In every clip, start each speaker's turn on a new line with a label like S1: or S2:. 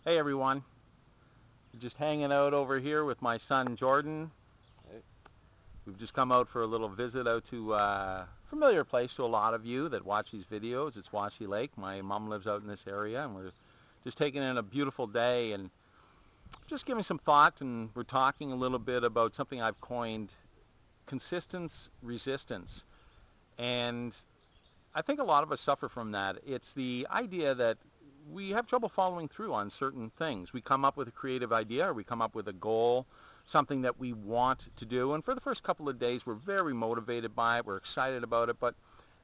S1: Hey everyone, just hanging out over here with my son Jordan.
S2: Hey.
S1: We've just come out for a little visit out to a familiar place to a lot of you that watch these videos. It's Wassy Lake. My mom lives out in this area, and we're just taking in a beautiful day and just giving some thought, and we're talking a little bit about something I've coined, consistence resistance. And I think a lot of us suffer from that. It's the idea that we have trouble following through on certain things. We come up with a creative idea, or we come up with a goal, something that we want to do, and for the first couple of days we're very motivated by it, we're excited about it, but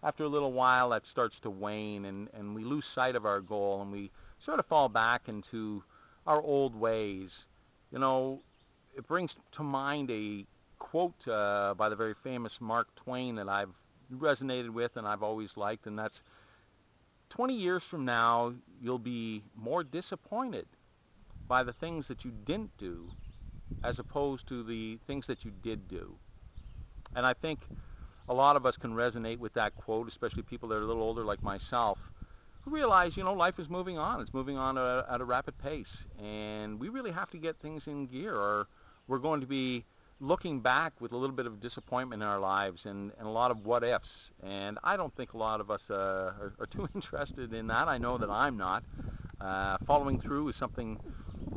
S1: after a little while that starts to wane, and we lose sight of our goal, and we sort of fall back into our old ways. You know, it brings to mind a quote by the very famous Mark Twain that I've resonated with and I've always liked, and that's 20 years from now, you'll be more disappointed by the things that you didn't do as opposed to the things that you did do. And I think a lot of us can resonate with that quote, especially people that are a little older like myself, who realize, life is moving on. It's moving on at a rapid pace. And we really have to get things in gear, or we're going to be looking back with a little bit of disappointment in our lives, and a lot of what ifs. And I don't think a lot of us are too interested in that. I know that I'm not. Following through is something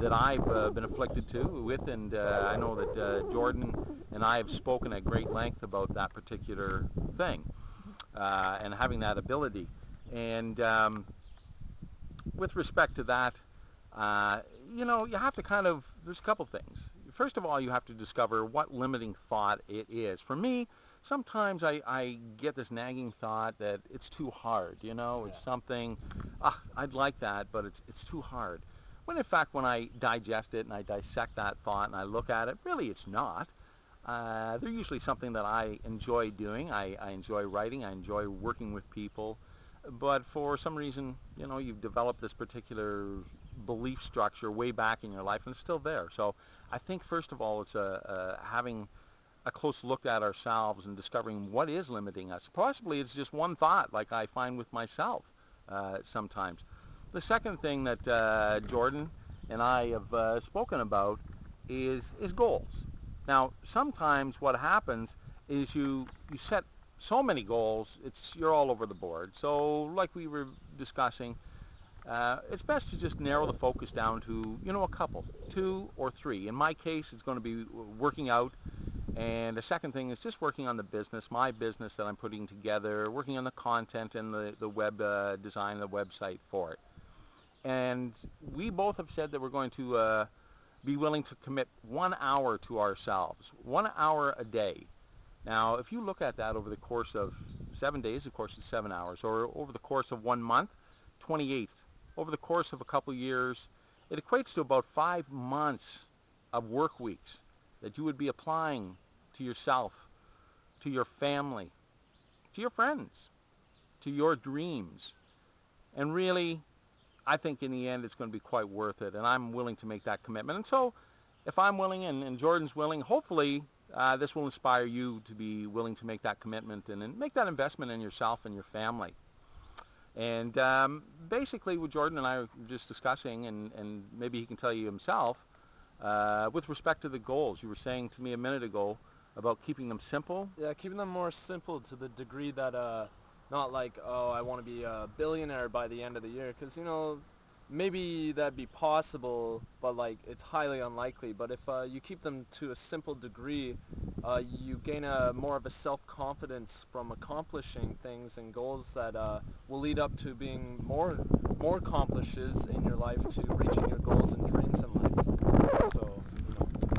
S1: that I've been afflicted with, and I know that Jordan and I have spoken at great length about that particular thing, and having that ability. And with respect to that, you have to there's a couple things. First of all, you have to discover what limiting thought it is. For me, sometimes I get this nagging thought that it's too hard, it's something, I'd like that, but it's too hard. When in fact, when I digest it and I dissect that thought and I look at it, really it's not. They're usually something that I enjoy doing. I enjoy writing. I enjoy working with people. But for some reason, you've developed this particular belief structure way back in your life, and it's still there. So I think, first of all, it's having a close look at ourselves and discovering what is limiting us. Possibly it's just one thought, like I find with myself sometimes. The second thing that Jordan and I have spoken about is goals. Now, sometimes what happens is you set so many goals, you're all over the board. So like we were discussing, it's best to just narrow the focus down to, a couple, 2 or 3. In my case, it's going to be working out. And the second thing is just working on the business, my business that I'm putting together, working on the content and the web design, the website for it. And we both have said that we're going to be willing to commit 1 hour to ourselves, 1 hour a day. Now, if you look at that over the course of 7 days, of course, it's 7 hours. Or over the course of 1 month, 28. Over the course of a couple years, it equates to about 5 months of work weeks that you would be applying to yourself, to your family, to your friends, to your dreams. And really, I think in the end it's going to be quite worth it, and I'm willing to make that commitment. And so if I'm willing and Jordan's willing, hopefully this will inspire you to be willing to make that commitment and make that investment in yourself and your family. And basically what Jordan and I were just discussing, and maybe he can tell you himself, with respect to the goals, you were saying to me a minute ago about keeping them simple.
S2: Yeah, keeping them more simple to the degree that not like, oh, I want to be a billionaire by the end of the year, because maybe that'd be possible, but like it's highly unlikely. But if you keep them to a simple degree, you gain more of a self-confidence from accomplishing things and goals that will lead up to being more accomplishes in your life, to reaching your goals and dreams in life. So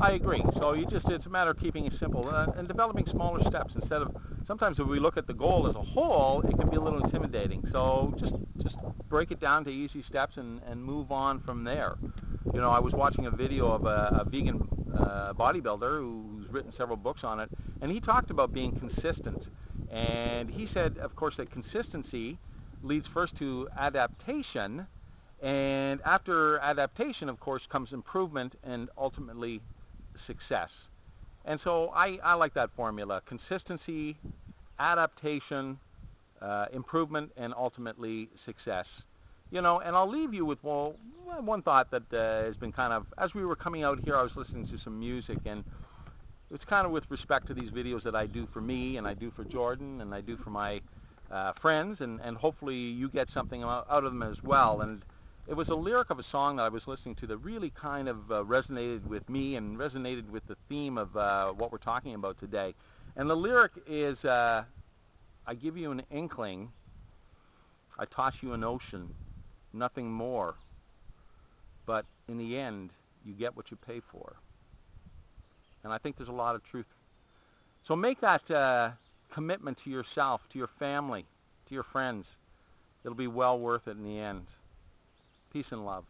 S1: I agree. So it's a matter of keeping it simple and developing smaller steps instead of, sometimes if we look at the goal as a whole, it can be a little intimidating. So just break it down to easy steps and move on from there. I was watching a video of a vegan bodybuilder who's written several books on it, and he talked about being consistent. And he said, of course, that consistency leads first to adaptation, and after adaptation, of course, comes improvement and ultimately success. And so I like that formula: consistency, adaptation, improvement, and ultimately success. You know, and I'll leave you with, well, one thought that has been kind of, as we were coming out here, I was listening to some music, and it's kind of with respect to these videos that I do for me, and I do for Jordan, and I do for my friends, and hopefully you get something out of them as well. And it was a lyric of a song that I was listening to that really kind of resonated with me and resonated with the theme of what we're talking about today. And the lyric is, I give you an inkling, I toss you an ocean, nothing more, but in the end, you get what you pay for. And I think there's a lot of truth. So make that commitment to yourself, to your family, to your friends. It'll be well worth it in the end. Peace and love.